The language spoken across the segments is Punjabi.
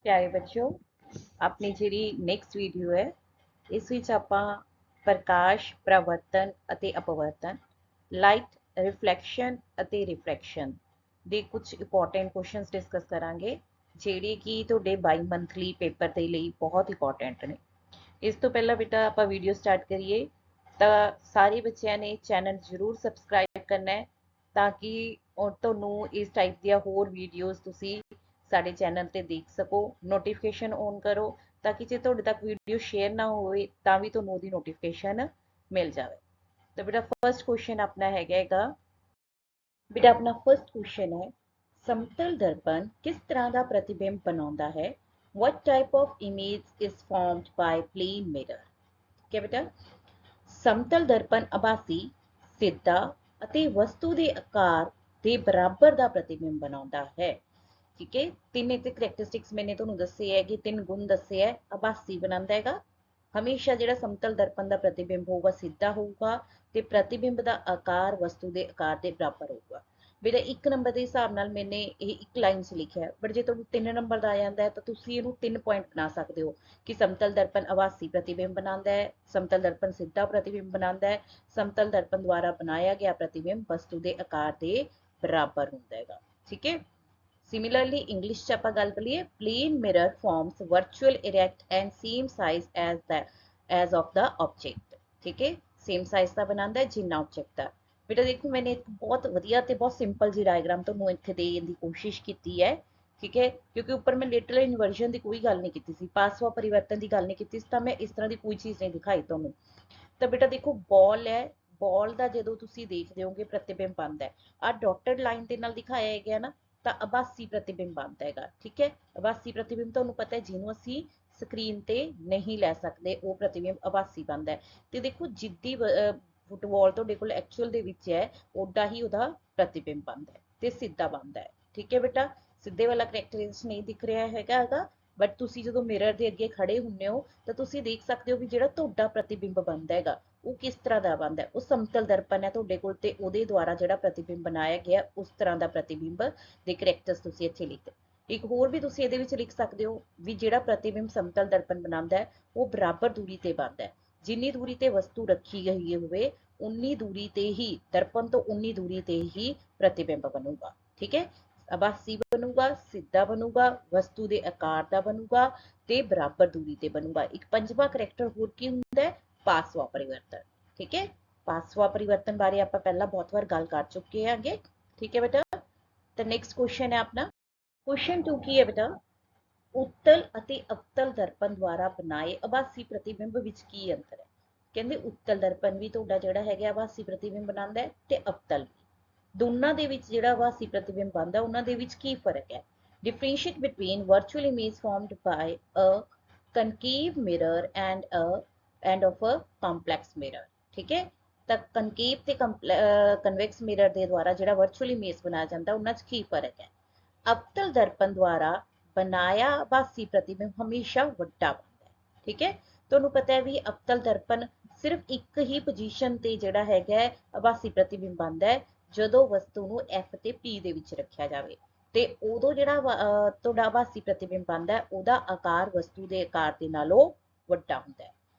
प्यारे बच्चों, अपनी ਜਿਹੜੀ ਨੈਕਸਟ ਵੀਡੀਓ ਹੈ ਇਸ ਵਿੱਚ ਆਪਾਂ ਪ੍ਰਕਾਸ਼ ਪ੍ਰਵਰਤਨ ਅਤੇ ਅਪਵਰਤਨ ਲਾਈਟ ਰਿਫਲੈਕਸ਼ਨ ਅਤੇ ਰਿਫਰੈਕਸ਼ਨ ਦੇ ਕੁਝ ਇੰਪੋਰਟੈਂਟ ਕੁਐਸਚਨਸ ਡਿਸਕਸ ਕਰਾਂਗੇ ਜਿਹੜੇ ਕਿ ਤੁਹਾਡੇ ਬਾਈ ਮੰਥਲੀ ਪੇਪਰ ਦੇ ਲਈ ਬਹੁਤ ਇੰਪੋਰਟੈਂਟ ਨੇ। ਇਸ ਤੋਂ ਪਹਿਲਾਂ ਬੇਟਾ ਆਪਾਂ ਵੀਡੀਓ ਸਟਾਰਟ ਕਰੀਏ ਤਾਂ ਸਾਰੇ ਬੱਚਿਆਂ ਨੇ ਚੈਨਲ ਜ਼ਰੂਰ ਸਬਸਕ੍ਰਾਈਬ ਕਰਨਾ ਹੈ ਤਾਂ ਕਿ ਤੁਹਾਨੂੰ ਇਸ ਟਾਈਪ ਦੀਆਂ ਹੋਰ ਵੀਡੀਓਜ਼ ਤੁਸੀਂ ਸਾਡੇ ਚੈਨਲ ਤੇ ਦੇਖ ਸਕੋ। ਨੋਟੀਫਿਕੇਸ਼ਨ ਔਨ ਕਰੋ ਤਾਂ ਕਿ ਜੇ ਤੁਹਾਡੇ ਤੱਕ ਵੀਡੀਓ ਸ਼ੇਅਰ ਨਾ ਹੋਵੇ ਤਾਂ ਵੀ ਤੁਹਾਨੂੰ ਉਹਦੀ ਨੋਟੀਫਿਕੇਸ਼ਨ ਮਿਲ ਜਾਵੇ। ਤਾਂ ਬੇਟਾ ਫਰਸਟ ਕੁਐਸਚਨ ਆਪਣਾ ਹੈਗਾ ਬੇਟਾ ਆਪਣਾ ਫਰਸਟ ਕੁਐਸਚਨ ਹੈ ਸਮਤਲ ਦਰਪਣ ਕਿਸ ਤਰ੍ਹਾਂ ਦਾ ਪ੍ਰਤੀਬਿੰਬ ਬਣਾਉਂਦਾ ਹੈ। What type of image is formed by plane mirror? ਠੀਕ ਹੈ ਬੇਟਾ, ਸਮਤਲ ਦਰਪਣ ਆਭਾਸੀ ਸਿੱਧਾ ਅਤੇ ਵਸਤੂ ਦੇ ਆਕਾਰ ਦੇ ਬਰਾਬਰ ਦਾ ਪ੍ਰਤੀਬਿੰਬ ਬਣਾਉਂਦਾ ਹੈ। ਠੀਕ ਹੈ, ਤਿੰਨ ਇੱਥੇ ਕਰੈਕਟਰਿਸਟਿਕਸ ਮੈਨੇ ਤੁਹਾਨੂੰ ਦੱਸੇ ਹੈ ਕਿ ਤਿੰਨ ਗੁਣ ਦੱਸੇ ਹੈ। ਆਭਾਸੀ ਬਣਾਉਂਦਾ ਹੈਗਾ, ਹਮੇਸ਼ਾ ਜਿਹੜਾ ਸਮਤਲ ਦਰਪਣ ਦਾ ਪ੍ਰਤੀਬਿੰਬ ਹੋਊਗਾ ਸਿੱਧਾ ਹੋਊਗਾ ਤੇ ਪ੍ਰਤੀਬਿੰਬ ਦਾ ਆਕਾਰ ਵਸਤੂ ਦੇ ਆਕਾਰ ਦੇ ਬਰਾਬਰ ਹੋਊਗਾ। ਬੇਟਾ ਇੱਕ ਨੰਬਰ ਦੇ ਹਿਸਾਬ ਨਾਲ ਮੈਨੇ ਇਹ ਇੱਕ ਲਾਈਨ 'ਚ ਲਿਖਿਆ ਹੈ, ਬਟ ਜੇ ਤੁਹਾਨੂੰ 3 ਨੰਬਰ ਦਾ ਆ ਜਾਂਦਾ ਹੈ ਤਾਂ ਤੁਸੀਂ ਇਹਨੂੰ 3 ਪੁਆਇੰਟ ਬਣਾ ਸਕਦੇ ਹੋ ਕਿ ਸਮਤਲ ਦਰਪਣ ਆਭਾਸੀ ਪ੍ਰਤੀਬਿੰਬ ਬਣਾਉਂਦਾ ਹੈ, ਸਮਤਲ ਦਰਪਣ ਸਿੱਧਾ ਪ੍ਰਤੀਬਿੰਬ ਬਣਾਉਂਦਾ ਹੈ, ਸਮਤਲ ਦਰਪਣ ਦੁਆਰਾ ਬਣਾਇਆ ਗਿਆ ਪ੍ਰਤੀਬਿੰਬ ਵਸਤੂ ਦੇ ਆਕਾਰ ਦੇ ਬਰਾਬਰ ਹੁੰਦਾ ਹੈਗਾ। ਠੀਕ ਹੈ, Similarly, English ਚ ਆਪਾਂ ਗੱਲ ਕਰੀਏ plane mirror forms virtual erect and same size as of the object। ਠੀਕ ਹੈ, same size ਦਾ ਬਣਾਉਂਦਾ ਹੈ ਜਿੰਨਾ object ਦਾ। ਬੇਟਾ ਦੇਖੋ ਮੈਨੇ ਇੱਕ ਬਹੁਤ ਵਧੀਆ ਤੇ ਬਹੁਤ ਸਿੰਪਲ ਜੀ ਡਾਇਗਰਾਮ ਤੁਹਾਨੂੰ ਇੱਥੇ ਦੇਣ ਦੀ ਕੋਸ਼ਿਸ਼ ਕੀਤੀ ਹੈ। ਠੀਕ ਹੈ, ਕਿਉਂਕਿ ਉੱਪਰ ਮੈਂ ਲਿਟਰਲ ਇਨਵਰਜਨ ਦੀ ਕੋਈ ਗੱਲ ਨਹੀਂ ਕੀਤੀ ਸੀ, ਪਾਸਵਾ ਪਰਿਵਰਤਨ ਦੀ ਗੱਲ ਨਹੀਂ ਕੀਤੀ ਸੀ, ਤਾਂ ਮੈਂ ਇਸ ਤਰ੍ਹਾਂ ਦੀ ਕੋਈ ਚੀਜ਼ ਨਹੀਂ ਦਿਖਾਈ ਤੁਹਾਨੂੰ। ਤਾਂ ਬੇਟਾ ਦੇਖੋ ਬਾਲ ਹੈ, ਬਾਲ ਦਾ ਜਦੋਂ ਤੁਸੀਂ ਦੇਖਦੇ ਹੋਗੇ ਪ੍ਰਤੀਬਿੰਬ ਬਣਦਾ ਹੈ, ਆਹ ਡਾਟਡ ਲਾਈਨ ਦੇ ਨਾਲ ਦਿਖਾਇਆ ਗਿਆ ਨਾ, ਤਾਂ ਆਭਾਸੀ ਪ੍ਰਤੀਬਿੰਬ ਬਣਦਾ ਹੈਗਾ। ਠੀਕ ਹੈ, ਆਭਾਸੀ ਪ੍ਰਤੀਬਿੰਬ ਤੁਹਾਨੂੰ ਪਤਾ ਹੈ ਜਿਹਨੂੰ ਅਸੀਂ ਸਕਰੀਨ ਤੇ ਨਹੀਂ ਲੈ ਸਕਦੇ, ਉਹ ਪ੍ਰਤੀਬਿੰਬ ਆਭਾਸੀ ਬਣਦਾ ਹੈ। ਤੇ ਦੇਖੋ ਜਿੱਦੀ ਫੁੱਟਬਾਲ ਤੁਹਾਡੇ ਕੋਲ ਐਕਚੁਅਲ ਦੇ ਵਿੱਚ ਹੈ ਓਡਾ ਹੀ ਉਹਦਾ ਪ੍ਰਤੀਬਿੰਬ ਬਣਦਾ ਹੈ ਤੇ ਸਿੱਧਾ ਬਣਦਾ ਹੈ। ਠੀਕ ਹੈ ਬੇਟਾ, ਸਿੱਧੇ ਵਾਲਾ ਕਰੈਕਟਰਿਸਟਿਕ ਨਹੀਂ ਦਿਖ ਰਿਹਾ ਹੈਗਾ ਬਟ ਤੁਸੀਂ ਜਦੋਂ ਮਿਰਰ ਦੇ ਅੱਗੇ ਖੜੇ ਹੁੰਦੇ ਹੋ ਤਾਂ ਤੁਸੀਂ ਦੇਖ ਸਕਦੇ ਹੋ ਵੀ ਜਿਹੜਾ ਤੁਹਾਡਾ ਪ੍ਰਤੀਬਿੰਬ ਬਣਦਾ ਹੈਗਾ ਉਹ ਕਿਸ ਤਰ੍ਹਾਂ ਦਾ ਬਣਦਾ ਹੈ। ਉਹ ਸਮਤਲ ਦਰਪਣ ਹੈ ਤੁਹਾਡੇ ਕੋਲ ਤੇ ਉਹਦੇ ਦੁਆਰਾ ਜਿਹੜਾ ਪ੍ਰਤੀਬਿੰਬ ਬਣਾਇਆ ਗਿਆ ਉਸ ਤਰ੍ਹਾਂ ਦਾ ਪ੍ਰਤੀਬਿੰਬ ਦੇ ਕਰੈਕਟਰਸ ਤੁਸੀਂ ਇੱਥੇ ਲਿਖਦੇ। ਇੱਕ ਹੋਰ ਵੀ ਤੁਸੀਂ ਇਹਦੇ ਵਿੱਚ ਲਿਖ ਸਕਦੇ ਹੋ ਵੀ ਜਿਹੜਾ ਪ੍ਰਤੀਬਿੰਬ ਸਮਤਲ ਦਰਪਣ ਬਣਾਉਂਦਾ ਹੈ ਉਹ ਬਰਾਬਰ ਦੂਰੀ ਤੇ ਬਣਦਾ ਹੈ। ਜਿੰਨੀ ਦੂਰੀ ਤੇ ਵਸਤੂ ਰੱਖੀ ਗਈ ਹੋਵੇ ਉਨੀ ਦੂਰੀ ਤੇ ਹੀ ਦਰਪਣ ਤੋਂ ਉਨੀ ਦੂਰੀ ਤੇ ਹੀ ਪ੍ਰਤੀਬਿੰਬ ਬਣੂਗਾ। ਠੀਕ ਹੈ, ਆਭਾਸੀ ਬਣੂਗਾ, ਸਿੱਧਾ ਬਣੂਗਾ, ਵਸਤੂ ਦੇ ਆਕਾਰ ਦਾ ਬਣੂਗਾ ਤੇ ਬਰਾਬਰ ਦੂਰੀ ਤੇ ਬਣੂਗਾ। ਇੱਕ ਪੰਜਵਾਂ ਕਰੈਕਟਰ ਹੋਰ ਕੀ ਹੁੰਦਾ ਹੈ, ਪਾਸਵਾ ਪਰਿਵਰਤਨ। ਠੀਕ ਹੈ, ਪਾਸਵਾ ਪਰਿਵਰਤਨ ਬਾਰੇ ਆਪਾਂ ਪਹਿਲਾਂ ਬਹੁਤ ਵਾਰ ਗੱਲ ਕਰ ਚੁੱਕੇ ਹਾਂਗੇ। ਠੀਕ ਹੈ ਬੇਟਾ, ਤਾਂ ਨੈਕਸਟ ਕੁਐਸਚਨ ਹੈ ਆਪਣਾ ਕੁਐਸਚਨ 2 ਕੀ ਹੈ ਬੇਟਾ, ਉੱਤਲ ਅਤੇ ਅਵਤਲ ਦਰਪਣ ਦੁਆਰਾ ਬਣਾਏ ਆਭਾਸੀ ਪ੍ਰਤੀਬਿੰਬ ਵਿੱਚ ਕੀ ਅੰਤਰ ਹੈ। ਕਹਿੰਦੇ ਉੱਤਲ ਦਰਪਣ ਵੀ ਤੁਹਾਡਾ ਜਿਹੜਾ ਹੈਗਾ ਆਭਾਸੀ ਪ੍ਰਤੀਬਿੰਬ ਬਣਾਉਂਦਾ ਹੈ ਤੇ ਅਵਤਲ ਵੀ, ਦੋਨਾਂ ਦੇ ਵਿੱਚ ਜਿਹੜਾ ਆਭਾਸੀ ਪ੍ਰਤੀਬਿੰਬ ਬਣਦਾ ਉਹਨਾਂ ਦੇ ਵਿੱਚ ਕੀ ਫਰਕ ਹੈ। Differentiate between virtual image formed by a concave mirror and of a complex mirror। ਠੀਕ ਹੈ, ਤਾਂ ਕਨਕੇਵ ਤੇ ਕਨਵੈਕਸ ਮਿਰਰ ਦੇ ਦੁਆਰਾ ਜਿਹੜਾ ਵਰਚੁਅਲ ਇਮੇਜ ਬਣਾਇਆ ਜਾਂਦਾ ਉਹਨਾਂ 'ਚ ਕੀ ਫਰਕ ਹੈ। ਅਵਤਲ ਦਰਪਣ ਦੁਆਰਾ ਬਣਾਇਆ ਆਭਾਸੀ ਪ੍ਰਤੀਬਿੰਬ ਹਮੇਸ਼ਾ ਵੱਡਾ ਬਣਦਾ ਹੈ। ਠੀਕ ਹੈ, ਤੁਹਾਨੂੰ ਪਤਾ ਹੈ ਵੀ ਅਵਤਲ ਦਰਪਣ ਸਿਰਫ ਇੱਕ ਹੀ ਪੋਜੀਸ਼ਨ ਤੇ ਜਿਹੜਾ ਹੈਗਾ ਆਭਾਸੀ ਪ੍ਰਤੀਬਿੰਬ ਬਣਦਾ ਹੈ ਜਦੋਂ ਵਸਤੂ ਨੂੰ F ਤੇ P ਦੇ ਵਿੱਚ ਰੱਖਿਆ ਜਾਵੇ ਤੇ ਉਦੋਂ ਜਿਹੜਾ ਤੁਹਾਡਾ ਆਭਾਸੀ ਪ੍ਰਤੀਬਿੰਬ ਬਣਦਾ ਉਹਦਾ ਆਕਾਰ ਵਸਤੂ ਦੇ ਆਕਾਰ ਦੇ ਨਾਲੋਂ ਵੱਡਾ ਹੁੰਦਾ ਹੈ।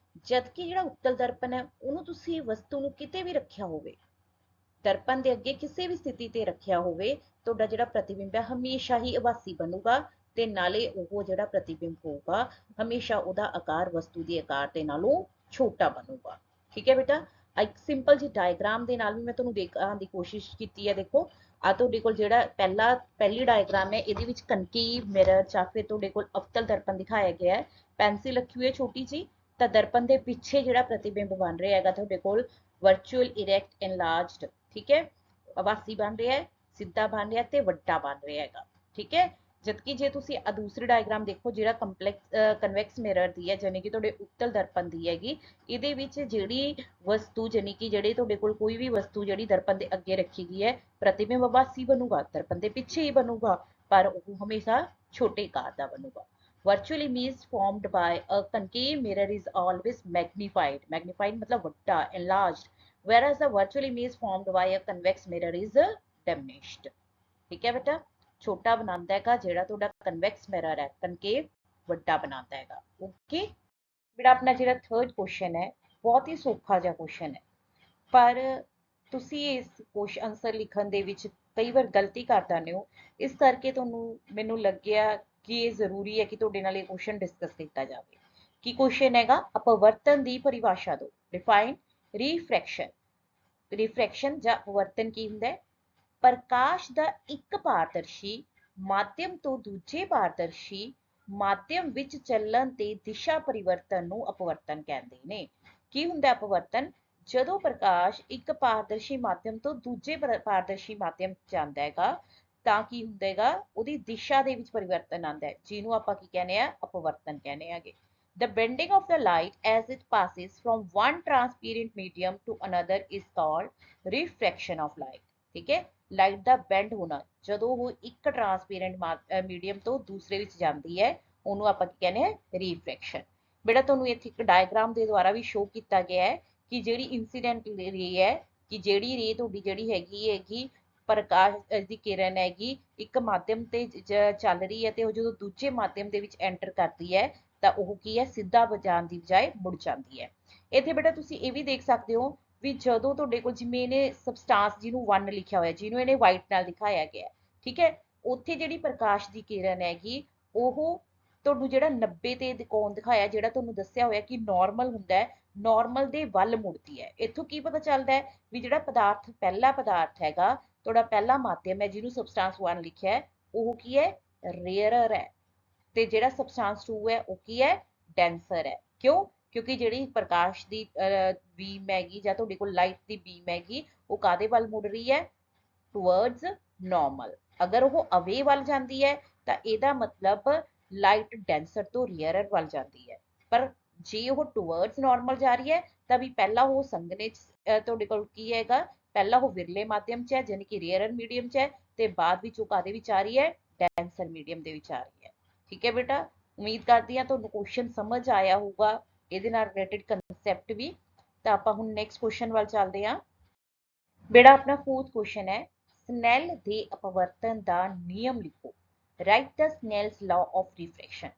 ਜਦਕਿ ਜਿਹੜਾ ਉੱਤਲ ਦਰਪਣ ਹੈ ਉਹਨੂੰ ਤੁਸੀਂ ਵਸਤੂ ਨੂੰ ਕਿਤੇ ਵੀ ਰੱਖਿਆ ਹੋਵੇ, ਦਰਪਣ ਦੇ ਅੱਗੇ ਕਿਸੇ ਵੀ ਸਥਿਤੀ ਤੇ ਰੱਖਿਆ ਹੋਵੇ, ਤੁਹਾਡਾ ਜਿਹੜਾ ਪ੍ਰਤੀਬਿੰਬ ਹੈ ਹਮੇਸ਼ਾ ਹੀ ਆਭਾਸੀ ਬਣੂਗਾ ਤੇ ਨਾਲੇ ਉਹ ਜਿਹੜਾ ਪ੍ਰਤੀਬਿੰਬ ਹੋਊਗਾ ਹਮੇਸ਼ਾ ਉਹਦਾ ਆਕਾਰ ਵਸਤੂ ਦੇ ਆਕਾਰ ਦੇ ਨਾਲੋਂ ਛੋਟਾ ਬਣੂਗਾ। ਠੀਕ ਹੈ ਬੇਟਾ, ਇੱਕ ਸਿੰਪਲ ਜੀ ਡਾਇਗਰਾਮ ਦੇ ਨਾਲ ਵੀ ਮੈਂ ਤੁਹਾਨੂੰ ਦਿਖਾਉਣ ਦੀ ਕੋਸ਼ਿਸ਼ ਕੀਤੀ ਹੈ। ਦੇਖੋ ਆ ਤੁਹਾਡੇ ਕੋਲ ਜਿਹੜਾ ਪਹਿਲੀ ਡਾਇਗਰਾਮ ਹੈ ਇਹਦੇ ਵਿੱਚ ਕਨਕੇਵ ਮਿਰਰ ਜਾਂ ਫਿਰ ਤੁਹਾਡੇ ਕੋਲ ਅਵਤਲ ਦਰਪਣ ਦਿਖਾਇਆ ਗਿਆ ਹੈ, ਪੈਨਸਿਲ ਰੱਖੀ ਹੋਈ ਹੈ ਛੋਟੀ ਜੀ, ਤਾਂ ਦਰਪਣ ਦੇ ਪਿੱਛੇ ਜਿਹੜਾ ਪ੍ਰਤੀਬਿੰਬ ਬਣ ਰਿਹਾ ਹੈਗਾ ਤੁਹਾਡੇ ਕੋਲ ਵਰਚੁਅਲ ਇਰੈਕਟ ਐਨਲਾਰਜਡ। ਠੀਕ ਹੈ, ਆਭਾਸੀ ਬਣ ਰਿਹਾ ਹੈ, ਸਿੱਧਾ ਬਣ ਰਿਹਾ ਤੇ ਵੱਡਾ ਬਣ ਰਿਹਾ ਹੈਗਾ। ਠੀਕ ਹੈ, ਜਦਕਿ ਜੇ ਤੁਸੀਂ ਆ ਦੂਸਰੀ ਡਾਇਗਰਾਮ ਦੇਖੋ ਜਿਹੜਾ ਕਨਵੈਕਸ ਮਿਰਰ ਦੀ ਹੈ ਜਾਨੀ ਕਿ ਤੁਹਾਡੇ ਉੱਤਲ ਦਰਪਣ ਦੀ ਹੈਗੀ, ਇਹਦੇ ਵਿੱਚ ਜਿਹੜੀ ਵਸਤੂ ਜਾਨੀ ਕਿ ਜਿਹੜੇ ਤੁਹਾਡੇ ਕੋਲ ਕੋਈ ਵੀ ਵਸਤੂ ਜਿਹੜੀ ਦਰਪਣ ਦੇ ਅੱਗੇ ਰੱਖੀ ਗਈ ਹੈ ਪ੍ਰਤੀਬਿੰਬ ਆਭਾਸੀ ਬਣੂਗਾ, ਦਰਪਣ ਦੇ ਪਿੱਛੇ ਹੀ ਬਣੂਗਾ ਪਰ ਉਹ ਹਮੇਸ਼ਾ ਛੋਟੇ ਆਕਾਰ ਦਾ ਬਣੂਗਾ। Virtual image formed by a concave mirror is always magnified, magnified मतलब ਵੱਡਾ, enlarged, whereas the virtual image formed by a convex mirror is diminished। ठीक है बेटा, ਛੋਟਾ ਬਣਾਉਂਦਾ ਹੈਗਾ, ਜਿਹੜਾ ਤੁਹਾਡਾ ਕਨਵੈਕਸ ਮਿਰਰ ਹੈ ਕਨਕੇਵ ਵੱਡਾ ਬਣਾਉਂਦਾ ਹੈਗਾ। ਓਕੇ ਬੇਟਾ, ਆਪਣਾ ਜਿਹੜਾ ਥਰਡ ਕੁਐਸਚਨ ਹੈ ਬਹੁਤ ਹੀ ਸੌਖਾ ਜਿਹਾ ਕੁਐਸਚਨ ਹੈ, ਪਰ ਤੁਸੀਂ ਇਸ ਕੁਐਸਚਨ ਆਨਸਰ ਲਿਖਣ ਦੇ ਵਿੱਚ ਕਈ ਵਾਰ ਗਲਤੀ ਕਰ ਦਿੰਦੇ ਹੋ, ਇਸ ਕਰਕੇ ਮੈਨੂੰ ਲੱਗਿਆ ਕਿ ਇਹ ਜ਼ਰੂਰੀ ਹੈ ਕਿ ਤੁਹਾਡੇ ਨਾਲ ਇਹ ਕੁਐਸਚਨ ਡਿਸਕਸ ਕੀਤਾ ਜਾਵੇ। ਕੀ ਕੁਐਸਚਨ ਹੈਗਾ? ਅਪਵਰਤਨ ਦੀ ਪਰਿਭਾਸ਼ਾ ਦਿਓ। ਡਿਫਾਈਨ ਰਿਫਰੈਕਸ਼ਨ। ਰਿਫਰੈਕਸ਼ਨ ਜਾਂ ਅਪਵਰਤਨ ਕੀ ਹੁੰਦਾ ਹੈ? ਪ੍ਰਕਾਸ਼ ਦਾ ਇੱਕ ਪਾਰਦਰਸ਼ੀ ਮਾਧਿਅਮ ਤੋਂ ਦੂਜੇ ਪਾਰਦਰਸ਼ੀ ਮਾਧਿਅਮ ਵਿੱਚ ਚੱਲਣ ਤੇ ਦਿਸ਼ਾ ਪਰਿਵਰਤਨ ਨੂੰ ਅਪਵਰਤਨ ਕਹਿੰਦੇ ਨੇ। ਕੀ ਹੁੰਦਾ ਅਪਵਰਤਨ? ਜਦੋਂ ਪ੍ਰਕਾਸ਼ ਇੱਕ ਪਾਰਦਰਸ਼ੀ ਮਾਧਿਅਮ ਤੋਂ ਦੂਜੇ ਪਾਰਦਰਸ਼ੀ ਮਾਧਿਅਮ ਜਾਂਦਾ ਹੈਗਾ ਤਾਂ ਕੀ ਹੁੰਦਾ ਹੈਗਾ? ਉਹਦੀ ਦਿਸ਼ਾ ਦੇ ਵਿੱਚ ਪਰਿਵਰਤਨ ਆਉਂਦਾ ਹੈ, ਜਿਹਨੂੰ ਆਪਾਂ ਕੀ ਕਹਿੰਦੇ ਆ? ਅਪਵਰਤਨ ਕਹਿੰਦੇ ਹੈਗੇ। The bending of the light as it passes from one transparent medium to another is called refraction of light। ਠੀਕ ਹੈ, ਲਾਈਟ ਦਾ ਬੈਂਡ ਹੋਣਾ ਜਦੋਂ ਉਹ ਇੱਕ ਟਰਾਂਸਪੇਰੈਂਟ ਮੀਡੀਅਮ ਤੋਂ ਦੂਸਰੇ ਵਿੱਚ ਜਾਂਦੀ ਹੈ, ਉਹਨੂੰ ਆਪਾਂ ਕੀ ਕਹਿੰਦੇ ਆ? ਰੀਫਰੈਕਸ਼ਨ। ਬੇਟਾ ਤੁਹਾਨੂੰ ਇੱਥੇ ਇੱਕ ਡਾਇਗਰਾਮ ਦੇ ਦੁਆਰਾ ਵੀ ਸ਼ੋ ਕੀਤਾ ਗਿਆ ਹੈ ਕਿ ਜਿਹੜੀ ਇਨਸੀਡੈਂਟ ਰੇ ਹੈ, ਕਿ ਜਿਹੜੀ ਰੇ ਤੁਹਾਡੀ ਜਿਹੜੀ ਹੈਗੀ ਪ੍ਰਕਾਸ਼ ਦੀ ਕਿਰਨ ਹੈਗੀ ਇੱਕ ਮਾਧਿਅਮ ਤੇ ਚੱਲ ਰਹੀ ਹੈ ਤੇ ਉਹ ਜਦੋਂ ਦੂਜੇ ਮਾਧਿਅਮ ਦੇ ਵਿੱਚ ਐਂਟਰ ਕਰਦੀ ਹੈ ਤਾਂ ਉਹ ਕੀ ਹੈ? ਸਿੱਧਾ ਜਾਣ ਦੀ ਬਜਾਏ ਮੁੜ ਜਾਂਦੀ ਹੈ। ਇੱਥੇ ਬੇਟਾ ਤੁਸੀਂ ਇਹ ਵੀ ਦੇਖ ਸਕਦੇ ਹੋ ਵੀ ਜਦੋਂ ਤੁਹਾਡੇ ਕੋਲ ਜਿਵੇਂ ਇਹਨੇ ਸਬਸਟੈਂਸ ਜਿਹਨੂੰ 1 ਲਿਖਿਆ ਹੋਇਆ, ਜਿਹਨੂੰ ਇਹਨੇ ਵਾਈਟ ਨਾਲ ਦਿਖਾਇਆ ਗਿਆ, ਠੀਕ ਹੈ, ਉੱਥੇ ਜਿਹੜੀ ਪ੍ਰਕਾਸ਼ ਦੀ ਕਿਰਨ ਹੈਗੀ ਉਹ ਤੁਹਾਨੂੰ ਜਿਹੜਾ 90 ਤੇ ਕੋਣ ਦਿਖਾਇਆ, ਜਿਹੜਾ ਤੁਹਾਨੂੰ ਦੱਸਿਆ ਹੋਇਆ ਕਿ ਨਾਰਮਲ ਹੁੰਦਾ ਹੈ, ਨਾਰਮਲ ਦੇ ਵੱਲ ਮੁੜਦੀ ਹੈ। ਇੱਥੋਂ ਕੀ ਪਤਾ ਚੱਲਦਾ ਹੈ ਵੀ ਜਿਹੜਾ ਪਦਾਰਥ ਪਹਿਲਾ ਪਦਾਰਥ ਹੈਗਾ ਤੁਹਾਡਾ ਪਹਿਲਾ ਮਾਧਿਅਮ ਹੈ ਜਿਹਨੂੰ ਸਬਸਟੈਂਸ 1 ਲਿਖਿਆ ਹੈ, ਉਹ ਕੀ ਹੈ? ਰੇਅਰਰ ਹੈ, ਤੇ ਜਿਹੜਾ ਸਬਸਟੈਂਸ 2 ਹੈ ਉਹ ਕੀ ਹੈ? ਡੈਂਸਰ ਹੈ। ਕਿਉਂ? ਕਿਉਂਕਿ ਜਿਹੜੀ ਪ੍ਰਕਾਸ਼ ਦੀ ਬੀਮ ਹੈਗੀ ਜਾਂ ਤੁਹਾਡੇ ਕੋਲ ਲਾਈਟ ਦੀ ਬੀਮ ਹੈਗੀ ਉਹ ਕਾਦੇ ਵੱਲ ਮੁੜ ਰਹੀ ਹੈ? Towards normal. ਅਗਰ ਉਹ ਅਵੇ ਵੱਲ ਜਾਂਦੀ ਹੈ ਤਾਂ ਇਹਦਾ ਮਤਲਬ ਲਾਈਟ ਡੈਂਸਰ ਤੋਂ ਰੇਅਰਰ ਵੱਲ ਜਾਂਦੀ ਹੈ, ਪਰ ਜੇ ਉਹ ਟੁਵਰਡਸ ਨਾਰਮਲ ਜਾ ਰਹੀ ਹੈ ਤਾਂ ਵੀ ਪਹਿਲਾਂ ਉਹ ਸੰਘਣੇ ਤੁਹਾਡੇ ਕੋਲ ਕੀ ਹੈਗਾ? ਪਹਿਲਾਂ ਉਹ ਵਿਰਲੇ ਮਾਧਿਅਮ 'ਚ ਹੈ ਯਾਨੀ ਕਿ ਰੇਅਰਰ ਮੀਡੀਅਮ 'ਚ ਹੈ, ਤੇ ਬਾਅਦ ਵਿੱਚ ਉਹ ਕਾਦੇ ਵਿੱਚ ਆ ਰਹੀ ਹੈ? ਡੈਂਸਰ ਮੀਡੀਅਮ ਦੇ ਵਿੱਚ ਆ ਰਹੀ ਹੈ। ਠੀਕ ਹੈ ਬੇਟਾ, ਉਮੀਦ ਕਰਦੀ ਹਾਂ ਤੁਹਾਨੂੰ ਕੁਐਸਚਨ ਸਮਝ ਆਇਆ ਹੋਊਗਾ, ਇਹਦੇ ਨਾਲ ਰਿਲੇਟਡ ਕਨਸੈਪਟ ਵੀ। ਤਾਂ ਆਪਾਂ ਹੁਣ ਨੈਕਸਟ ਕੁਐਸਚਨ ਵੱਲ ਚੱਲਦੇ ਹਾਂ। ਬੇਟਾ ਆਪਣਾ ਫੋਰਥ ਕੁਐਸਚਨ ਹੈ, ਸਨੈਲ ਦੇ ਅਪਵਰਤਨ ਦਾ ਨਿਯਮ ਲਿਖੋ। Write the Snell's law of refraction.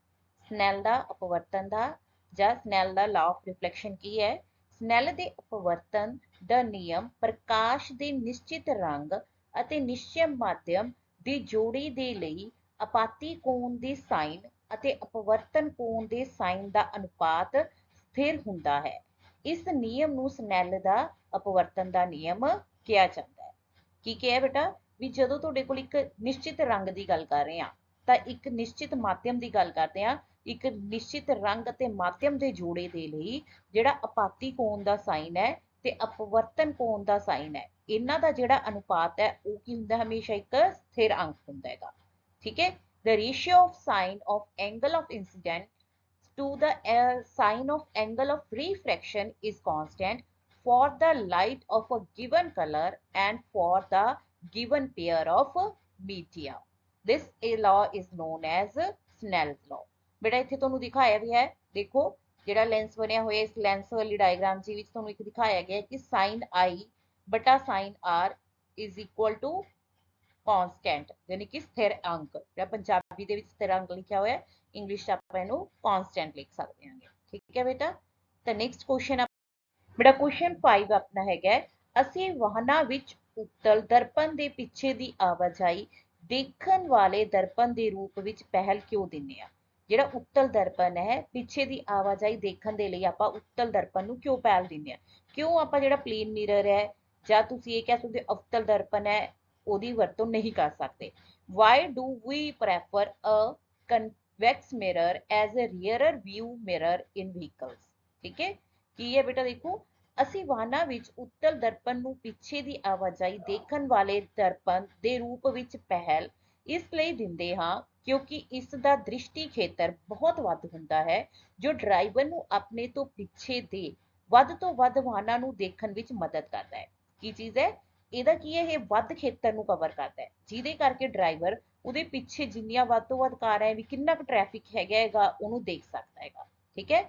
Snell ਦਾ ਅਪਵਰਤਨ ਦਾ ਜਾਂ ਸਨੈਲ ਦਾ ਲਾਅ ਆਫ ਰਿਫਲੈਕਸ਼ਨ ਕੀ ਹੈ? ਸਨੈਲ ਦੇ ਅਪਵਰਤਨ ਦਾ ਨਿਯਮ ਪ੍ਰਕਾਸ਼ ਦੇ ਨਿਸ਼ਚਿਤ ਰੰਗ ਅਤੇ ਨਿਸ਼ਚਿਤ ਮਾਧਿਅਮ ਦੀ ਜੋੜੀ ਦੇ ਲਈ ਆਪਾਤੀ ਕੋਣ ਦੇ ਸਾਈਨ ਅਤੇ ਅਪਵਰਤਨ ਕੋਣ ਦੇ ਸਾਈਨ ਦਾ ਅਨੁਪਾਤ ਸਥਿਰ ਹੁੰਦਾ ਹੈ। ਇਸ ਨਿਯਮ ਨੂੰ ਸਨੈਲ ਦਾ ਅਪਵਰਤਨ ਦਾ ਨਿਯਮ ਕਿਹਾ ਜਾਂਦਾ ਹੈ। ਕੀ ਕਿਹਾ ਬੇਟਾ? ਵੀ ਜਦੋਂ ਤੁਹਾਡੇ ਕੋਲ ਇੱਕ ਨਿਸ਼ਚਿਤ ਰੰਗ ਦੀ ਗੱਲ ਕਰ ਰਹੇ ਹਾਂ ਤਾਂ ਇੱਕ ਨਿਸ਼ਚਿਤ ਮਾਧਿਅਮ ਦੀ ਗੱਲ ਕਰਦੇ ਹਾਂ, ਇੱਕ ਨਿਸ਼ਚਿਤ ਰੰਗ ਅਤੇ ਮਾਧਿਅਮ ਦੇ ਜੋੜੇ ਦੇ ਲਈ ਜਿਹੜਾ ਆਪਾਤੀ ਕੋਣ ਦਾ ਸਾਈਨ ਹੈ ਤੇ ਅਪਵਰਤਨ ਕੋਣ ਦਾ ਸਾਈਨ ਹੈ, ਇਹਨਾਂ ਦਾ ਜਿਹੜਾ ਅਨੁਪਾਤ ਹੈ ਉਹ ਕੀ ਹੁੰਦਾ? ਹਮੇਸ਼ਾ ਇੱਕ ਸਥਿਰ ਅੰਕ ਹੁੰਦਾ ਹੈਗਾ। ਠੀਕ ਹੈ, the ratio of sine of angle of incident to the sine of angle of refraction is constant for the light of a given color and for the given pair of media. This law is known as Snell's law। ਬੇਟਾ ਇੱਥੇ ਤੁਹਾਨੂੰ ਦਿਖਾਇਆ ਵੀ ਹੈ, ਦੇਖੋ ਜਿਹੜਾ ਲੈਂਸ ਬਣਿਆ ਹੋਇਆ ਇਸ ਲੈਂਸ ਵਾਲੀ ਡਾਇਗਰਾਮ ਜੀ ਵਿੱਚ ਤੁਹਾਨੂੰ ਇੱਕ ਦਿਖਾਇਆ ਗਿਆ ਕਿ sin I ਬਟਾ sin R is equal to constant ਯਾਨੀ ਕਿ ਸਥਿਰ ਅੰਕ। ਜਿਹੜਾ ਪੰਜਾਬੀ ਦੇ ਵਿੱਚ ਸਥਿਰ ਅੰਕ ਲਿਖਿਆ ਹੋਇਆ, ਇੰਗਲਿਸ਼ 'ਚ ਆਪਾਂ ਇਹਨੂੰ ਕਾਂਸਟੈਂਟ ਲਿਖ ਸਕਦੇ ਹਾਂ। ਠੀਕ ਹੈ ਬੇਟਾ, ਤਾਂ ਨੈਕਸਟ ਕੁਐਸਚਨ ਬੇਟਾ ਕੁਐਸਚਨ 5 ਆਪਣਾ ਹੈਗਾ, ਅਸੀਂ ਵਾਹਨਾਂ ਵਿੱਚ ਉੱਤਲ ਦਰਪਣ ਦੇ ਪਿੱਛੇ ਦੀ ਆਵਾਜਾਈ ਦੇਖਣ ਵਾਲੇ ਦਰਪਣ ਦੇ ਰੂਪ ਵਿੱਚ ਪਹਿਲ ਕਿਉਂ ਦਿੰਦੇ ਆ? ਜਿਹੜਾ ਉੱਤਲ ਦਰਪਣ ਹੈ, ਪਿੱਛੇ ਦੀ ਆਵਾਜਾਈ ਦੇਖਣ ਦੇ ਲਈ ਆਪਾਂ ਉੱਤਲ ਦਰਪਣ ਨੂੰ ਕਿਉਂ ਪਹਿਲ ਦਿੰਦੇ ਆ? ਕਿਉਂ ਆਪਾਂ ਜਿਹੜਾ ਪਲੇਨ ਮਿਰਰ ਹੈ ਜਾਂ ਤੁਸੀਂ ਇਹ ਕਹਿ ਸਕਦੇ ਹੋ ਅਵਤਲ ਦਰਪਣ ਹੈ ਉਹਦੀ ਵਰਤੋਂ ਨਹੀਂ ਕਰ ਸਕਦੇ? Why do we prefer a convex mirror as a rear view mirror in vehicles? ਠੀਕ ਹੈ, ਕੀ ਹੈ ਬੇਟਾ? ਦੇਖੋ ਅਸੀਂ ਵਾਹਨਾਂ ਵਿੱਚ ਉੱਤਲ ਦਰਪਣ ਨੂੰ ਪਿੱਛੇ ਦੀ ਆਵਾਜਾਈ ਦੇਖਣ ਵਾਲੇ ਦਰਪਣ ਦੇ ਰੂਪ ਵਿੱਚ ਪਹਿਲ ਇਸ ਲਈ ਦਿੰਦੇ ਹਾਂ ਕਿਉਂਕਿ ਇਸ ਦਾ ਦ੍ਰਿਸ਼ਟੀ ਖੇਤਰ ਬਹੁਤ ਵੱਧ ਹੁੰਦਾ ਹੈ ਜੋ ਡਰਾਈਵਰ ਨੂੰ ਆਪਣੇ ਤੋਂ ਪਿੱਛੇ ਦੇ ਵੱਧ ਤੋਂ ਵੱਧ ਵਾਹਨਾਂ ਨੂੰ ਦੇਖਣ ਵਿੱਚ ਮਦਦ ਕਰਦਾ ਹੈ। ਕੀ ਚੀਜ਼ ਹੈ? ਇਹਦਾ ਕੀ ਹੈ? ਇਹ ਵੱਧ ਖੇਤਰ ਨੂੰ ਕਵਰ ਕਰਦਾ ਹੈ ਜਿਹਦੇ ਕਰਕੇ ਡਰਾਈਵਰ ਉਹਦੇ ਪਿੱਛੇ ਜਿੰਨੀਆਂ ਵੱਧ ਤੋਂ ਵੱਧ ਕਾਰਾਂ ਹੈ ਵੀ ਕਿੰਨਾ ਕੁ ਟ੍ਰੈਫਿਕ ਹੈਗਾ ਉਹਨੂੰ ਦੇਖ ਸਕਦਾ ਹੈਗਾ। ਠੀਕ ਹੈ,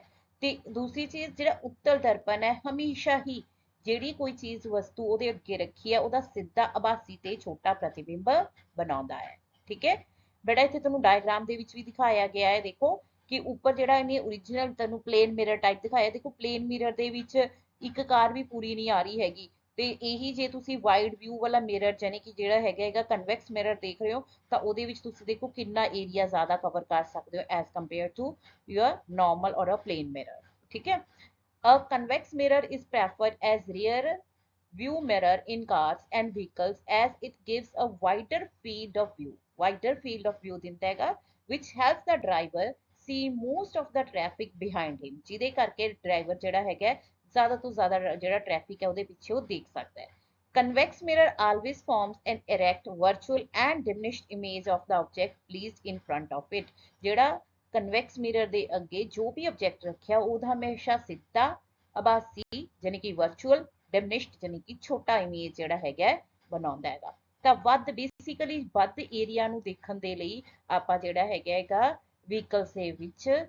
ਤੇ ਦੂਸਰੀ ਚੀਜ਼ ਜਿਹੜਾ ਉੱਤਲ ਦਰਪਣ ਹੈ ਹਮੇਸ਼ਾ ਹੀ ਜਿਹੜੀ ਕੋਈ ਚੀਜ਼ ਵਸਤੂ ਉਹਦੇ ਅੱਗੇ ਰੱਖੀ ਹੈ ਉਹਦਾ ਸਿੱਧਾ ਆਭਾਸੀ ਤੇ ਛੋਟਾ ਪ੍ਰਤੀਬਿੰਬ ਬਣਾਉਂਦਾ ਹੈ। ठीक है बेटा इत्थे तुहानूं डायग्राम दे विच भी दिखाया गया है देखो कि ऊपर जिहड़ा इहने ओरिजिनल तुहानूं प्लेन मिरर टाइप दिखाया देखो प्लेन मिरर दे विच एक कार भी पूरी नहीं आ रही हैगी ਤੇ ਇਹੀ ਜੇ ਤੁਸੀਂ ਵਾਈਡ ਵਿਊ ਵਾਲਾ ਮਿਰਰ ਯਾਨੀ ਕਿ ਜਿਹੜਾ ਹੈਗਾ ਕਨਵੈਕਸ ਮਿਰਰ ਦੇਖ ਰਹੇ ਹੋ ਤਾਂ ਉਹਦੇ ਵਿੱਚ ਤੁਸੀਂ ਦੇਖੋ ਕਿੰਨਾ ਏਰੀਆ ਜ਼ਿਆਦਾ ਕਵਰ ਕਰ ਸਕਦੇ ਹੋ as compare to your normal or a plane mirror ਠੀਕ ਹੈ a convex mirror is preferred as rear view mirror in cars and vehicles as it gives a wider field of view ਦਿੰਦਾ ਹੈਗਾ which helps the driver see most of the traffic behind him ਜਿਹਦੇ ਕਰਕੇ ਡਰਾਈਵਰ ਜਿਹੜਾ ਹੈਗਾ ਜ਼ਿਆਦਾ ਤੋਂ ਜ਼ਿਆਦਾ ਜਿਹੜਾ ਟ੍ਰੈਫਿਕ ਹੈ ਉਹਦੇ ਪਿੱਛੇ ਉਹ ਦੇਖ ਸਕਦਾ ਹੈ convex mirror always forms an erect virtual and diminished image of the object placed in front of it ਜਿਹੜਾ convex mirror ਦੇ ਅੱਗੇ ਜੋ ਵੀ ਆਬਜੈਕਟ ਰੱਖਿਆ ਉਹਦਾ ਹਮੇਸ਼ਾ ਸਿੱਧਾ ਆਭਾਸੀ ਯਾਨੀ ਕਿ ਵਰਚੁਅਲ ਡਿਮਨਿਸ਼ਡ ਯਾਨੀ ਕਿ ਛੋਟਾ ਇਮੇਜ ਜਿਹੜਾ ਹੈਗਾ ਬਣਾਉਂਦਾ ਹੈਗਾ ਤਾਂ ਵੱਧ ਬੇਸਿਕਲੀ ਵੱਧ ਏਰੀਆ ਨੂੰ ਦੇਖਣ ਦੇ ਲਈ ਆਪਾਂ ਜਿਹੜਾ ਹੈਗਾ ਵਹੀਕਲਸ ਦੇ ਵਿੱਚ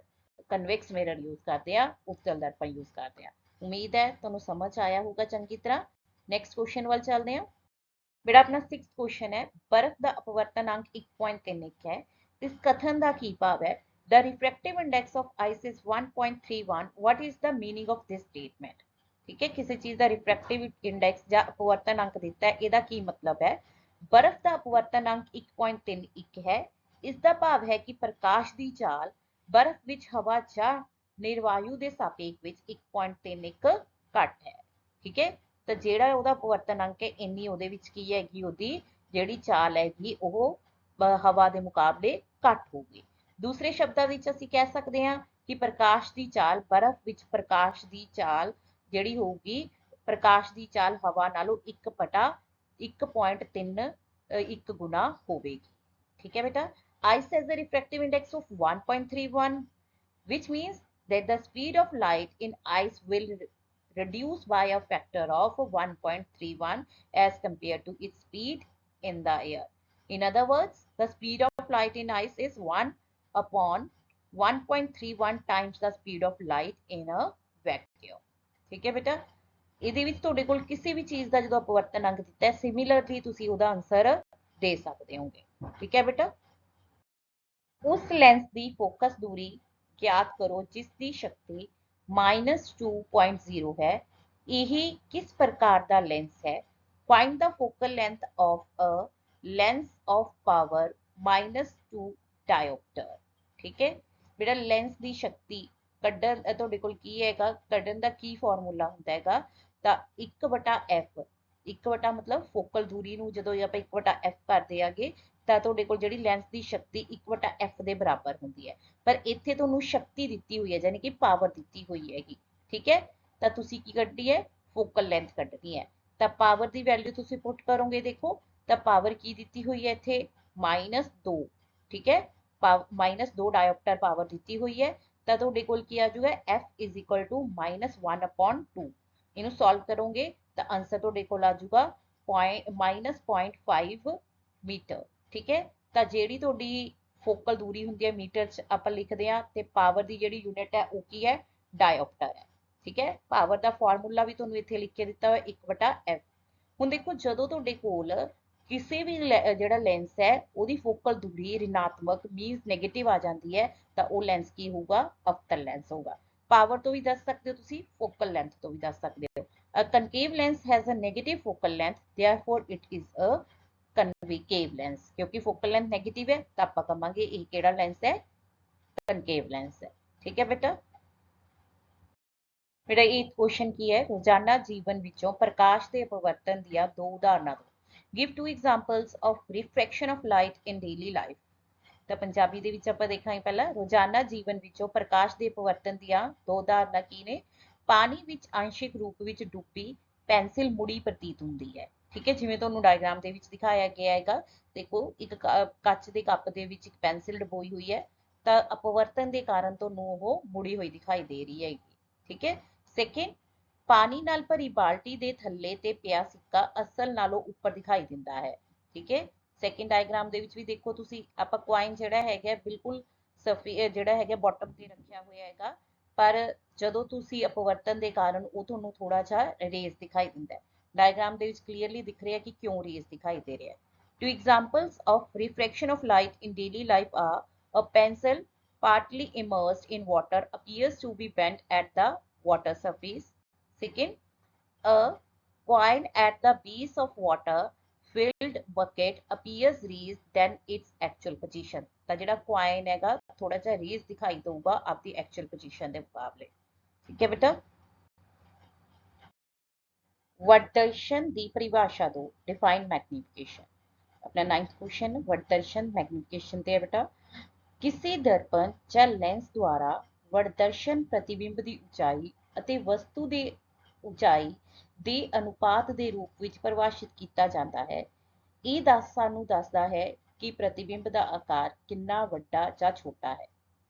ਕਨਵੈਕਸ ਮਿਰਰ ਯੂਜ਼ ਕਰਦੇ ਆ ਉਤਲ ਦਰਪਣ ਯੂਜ਼ ਕਰਦੇ ਆ ਉਮੀਦ ਹੈ ਤੁਹਾਨੂੰ ਸਮਝ ਆਇਆ ਹੋਊਗਾ ਚੰਗੀ ਤਰ੍ਹਾਂ ਨੈਕਸਟ ਕੁਐਸਚਨ ਵੱਲ ਚੱਲਦੇ ਆ बेटा अपना 6th क्वेश्चन है बर्फ का अपवर्तन अंक 1.31 है इस कथन का की भाव है the refractive index of ice is 1.31 what is the meaning of this statement ठीक है किसी चीज का रिफ्रैक्टिव इंडेक्स या अपवर्तन अंक दिता है ਇਹਦਾ ਕੀ मतलब है बर्फ का अपवर्तन अंक 1.31 है इसका भाव है कि प्रकाश की चाल बर्फ विच हवा ਜਾਂ ਨਿਰਵਾਯੂ ਦੇ ਸਾਪੇਖ ਵਿੱਚ 1.31 ਘੱਟ ਹੈ ਠੀਕ ਹੈ ਤਾਂ ਜਿਹੜਾ ਉਹਦਾ ਪਵਰਤਨ ਅੰਕ ਹੈ ਇੰਨੀ ਉਹਦੇ ਵਿੱਚ ਕੀ ਹੈਗੀ ਉਹਦੀ ਜਿਹੜੀ ਚਾਲ ਹੈਗੀ ਉਹ ਹਵਾ ਦੇ ਮੁਕਾਬਲੇ ਘੱਟ ਹੋਊਗੀ ਦੂਸਰੇ ਸ਼ਬਦਾਂ ਵਿੱਚ ਅਸੀਂ ਕਹਿ ਸਕਦੇ ਹਾਂ ਕਿ ਪ੍ਰਕਾਸ਼ ਦੀ ਚਾਲ ਬਰਫ਼ ਵਿੱਚ ਪ੍ਰਕਾਸ਼ ਦੀ ਚਾਲ ਜਿਹੜੀ ਹੋਊਗੀ ਪ੍ਰਕਾਸ਼ ਦੀ ਚਾਲ ਹਵਾ ਨਾਲੋਂ 1/1.3 ਗੁਣਾ ਹੋਵੇਗੀ ਠੀਕ ਹੈ ਬੇਟਾ ice has a refractive index of 1.31 which means that the speed of light in ice will reduce by a factor of 1.31 as compared to its speed in the air. In other words, the speed of light in ice is 1 upon 1.31 times the speed of light in a vacuum. ठीक है बेटा ਇਹਦੇ ਵਿੱਚ ਤੁਹਾਡੇ ਕੋਲ ਕਿਸੇ ਵੀ ਚੀਜ਼ ਦਾ ਜਦੋਂ ਅਪਵਰਤਨ ਅੰਕ ਦਿੱਤਾ ਹੈ ਸਿਮਿਲਰਲੀ ਤੁਸੀਂ ਉਹਦਾ ਆਨਸਰ ਦੇ ਸਕਦੇ ਹੋਗੇ ਠੀਕ ਹੈ ਬੇਟਾ ਉਸ ਲੈਂਸ ਦੀ ਫੋਕਸ ਦੂਰੀ ਗਿਆਤ ਕਰੋ ਜਿਸ ਦੀ ਸ਼ਕਤੀ -2.0 है यही किस प्रकार का लेंस है find the focal length of a lens of power -2 dioptre ठीक है बेटा लेंस की शक्ति ਕੱਢਣ ਤੁਹਾਡੇ ਕੋਲ ਕੀ ਹੈਗਾ ਕੱਢਣ ਦਾ ਕੀ ਫਾਰਮੂਲਾ ਹੁੰਦਾ ਹੈਗਾ ਤਾਂ 1/f 1 ਮਤਲਬ ਫੋਕਲ ਦੂਰੀ ਨੂੰ ਜਦੋਂ ਆਪਾਂ 1/f ਕਰਦੇ ਆਗੇ ਤਾਂ ਤੁਹਾਡੇ ਕੋਲ ਜਿਹੜੀ ਲੈਂਸ ਦੀ ਸ਼ਕਤੀ 1/f ਦੇ ਬਰਾਬਰ ਹੁੰਦੀ ਹੈ ਪਰ ਇੱਥੇ ਤੁਹਾਨੂੰ ਸ਼ਕਤੀ ਦਿੱਤੀ ਹੋਈ ਹੈ ਯਾਨੀ ਕਿ ਪਾਵਰ ਦਿੱਤੀ ਹੋਈ ਹੈਗੀ ਠੀਕ ਹੈ ਤਾਂ ਤੁਸੀਂ ਕੀ ਕੱਢਣੀ ਹੈ ਫੋਕਲ ਲੈਂਥ ਕੱਢਣੀ ਹੈ ਤਾਂ ਪਾਵਰ ਦੀ ਵੈਲਿਊ ਤੁਸੀਂ ਪੁੱਟ ਕਰੋਗੇ ਦੇਖੋ ਤਾਂ ਪਾਵਰ ਕੀ ਦਿੱਤੀ ਹੋਈ ਹੈ ਇੱਥੇ -2 ਠੀਕ ਹੈ -2 ਡਾਇਓਪਟਰ ਪਾਵਰ ਦਿੱਤੀ ਹੋਈ ਹੈ ਤਾਂ ਤੁਹਾਡੇ ਕੋਲ ਕੀ ਆ ਜਾਊਗਾ f -1/2 ਇਹਨੂੰ ਸੋਲਵ ਕਰੋਗੇ ਤਾਂ ਆਨਸਰ ਤੁਹਾਡੇ ਕੋਲ ਆ ਜਾਊਗਾ -0.5 ਮੀਟਰ ਠੀਕ ਹੈ ਤਾਂ ਜਿਹੜੀ ਤੁਹਾਡੀ ਫੋਕਲ ਦੂਰੀ ਹੁੰਦੀ ਹੈ ਮੀਟਰ ਚ ਆਪਾਂ ਲਿਖਦੇ ਆ ਤੇ ਪਾਵਰ ਦੀ ਜਿਹੜੀ ਯੂਨਿਟ ਹੈ ਉਹ ਕੀ ਹੈ ਡਾਇਓਪਟਰ ਹੈ ਠੀਕ ਹੈ ਪਾਵਰ ਦਾ ਫਾਰਮੂਲਾ ਵੀ ਤੁਹਾਨੂੰ ਇੱਥੇ ਲਿਖ ਕੇ ਦਿੱਤਾ ਹੋਇਆ 1/f ਹੁਣ ਦੇਖੋ ਜਦੋਂ ਤੁਹਾਡੇ ਕੋਲ ਕਿਸੇ ਵੀ ਜਿਹੜਾ ਲੈਂਸ ਹੈ ਉਹਦੀ ਫੋਕਲ ਦੂਰੀ ਰਿਣਾਤਮਕ ਮੀਨਸ 네ਗੇਟਿਵ ਆ ਜਾਂਦੀ ਹੈ ਤਾਂ ਉਹ ਲੈਂਸ ਕੀ ਹੋਊਗਾ ਅਵਤਲ ਲੈਂਸ ਹੋਊਗਾ ਪਾਵਰ ਤੋਂ ਵੀ ਦੱਸ ਸਕਦੇ ਹੋ ਤੁਸੀਂ ਫੋਕਲ ਲੈਂਥ ਤੋਂ ਵੀ ਦੱਸ ਸਕਦੇ ਹੋ a concave lens has a negative focal length therefore it is a concave lens क्योंकि focal length negative है तो आप कहांगे ये केड़ा लेंस है concave lens है ठीक है बेटा मेरा ये क्वेश्चन की है रोजाना जीवन विचों प्रकाश के अपवर्तन दिया दो उदाहरणों दो give to examples of refraction of light in daily life ਤਾਂ ਪੰਜਾਬੀ ਦੇ ਵਿੱਚ ਆਪਾਂ ਦੇਖਾਂਗੇ ਪਹਿਲਾਂ ਰੋਜ਼ਾਨਾ ਜੀਵਨ ਵਿੱਚੋਂ ਪ੍ਰਕਾਸ਼ ਦੇ ਪਵਰਤਨ ਦੀਆਂ ਦੋ ਉਦਾਹਰਨਾਂ ਕੀ ਨੇ ਪਾਣੀ ਵਿੱਚ ਅੰਸ਼ਿਕ ਰੂਪ ਵਿੱਚ ਡੁੱਬੀ ਪੈਨਸਿਲ ਮੁੜੀ ਪ੍ਰਤੀਤ ਹੁੰਦੀ ਹੈ ਠੀਕ ਹੈ ਜਿਵੇਂ ਤੁਹਾਨੂੰ ਡਾਇਗਰਾਮ ਦੇ ਵਿੱਚ ਦਿਖਾਇਆ ਗਿਆ ਹੈਗਾ ਦੇਖੋ ਇੱਕ ਕੱਚ ਦੇ ਕੱਪ ਦੇ ਵਿੱਚ ਇੱਕ ਪੈਨਸਿਲ ਡਬੋਈ ਹੋਈ ਹੈ ਤਾਂ ਅਪਵਰਤਨ ਦੇ ਕਾਰਨ ਤੁਹਾਨੂੰ ਉਹ ਮੁੜੀ ਹੋਈ ਦਿਖਾਈ ਦੇ ਰਹੀ ਹੈਗੀ ਠੀਕ ਹੈ ਸੈਕਿੰਡ ਪਾਣੀ ਨਾਲ ਭਰੀ ਬਾਲਟੀ ਦੇ ਥੱਲੇ ਤੇ ਪਿਆ ਸਿੱਕਾ ਅਸਲ ਨਾਲੋਂ ਉੱਪਰ ਦਿਖਾਈ ਦਿੰਦਾ ਹੈ ਠੀਕ ਹੈ ਸੈਕਿੰਡ ਡਾਇਗਰਾਮ ਦੇ ਵਿੱਚ ਵੀ ਦੇਖੋ ਤੁਸੀਂ ਆਪਾਂ ਕੁਆਇਨ ਜਿਹੜਾ ਹੈਗਾ ਬਿਲਕੁਲ ਜਿਹੜਾ ਹੈਗਾ ਬਾਟਮ ਤੇ ਰੱਖਿਆ ਹੋਇਆ ਹੈਗਾ ਪਰ ਜਦੋਂ ਤੁਸੀਂ ਅਪਵਰਤਨ ਦੇ ਕਾਰਨ ਉਹ ਤੁਹਾਨੂੰ ਥੋੜਾ ਜਿਹਾ ਰੇਜ਼ ਦਿਖਾਈ ਦਿੰਦਾ ਹੈ ਡਾਇਗਰਾਮ ਦੇ ਵਿੱਚ ਕਲੀਅਰਲੀ ਦਿਖ ਰਿਹਾ ਕਿ ਕਿਉਂ ਰੇਜ਼ ਦਿਖਾਈ ਦੇ ਰਿਹਾ ਹੈ Two examples of refraction of light in daily life are a pencil partly immersed in water appears to be bent at the water surface. Second, a coin at the base of water filled bucket appears raised than its actual position। ਤਾਂ ਜਿਹੜਾ coin ਹੈਗਾ ਥੋੜਾ ਜਿਹਾ raise ਦਿਖਾਈ ਦਊਗਾ ਆਪਦੀ actual position ਦੇ ਮੁਕਾਬਲੇ। ਠੀਕ ਹੈ ਬੇਟਾ। वर्दर्शन की परिभाषा दो, डिफाइन मैग्निफिकेशन। अपना 9th क्वेश्चन वर्दर्शन मैग्निफिकेशन ते है बेटा। किसी दर्पण या लेंस द्वारा वर्दर्शन प्रतिबिंब की ऊंचाई ਅਤੇ ਵਸਤੂ ਦੇ ਉਚਾਈ ਦੇ ਅਨੁਪਾਤ ਦੇ ਰੂਪ ਵਿੱਚ ਪਰਿਭਾਸ਼ਿਤ ਕੀਤਾ ਜਾਂਦਾ ਹੈ। ਇਹ ਸਾਨੂੰ ਦੱਸਦਾ ਹੈ ਕਿ ਪ੍ਰਤੀਬਿੰਬ ਦਾ ਆਕਾਰ ਕਿੰਨਾ ਵੱਡਾ ਜਾਂ ਛੋਟਾ ਹੈ।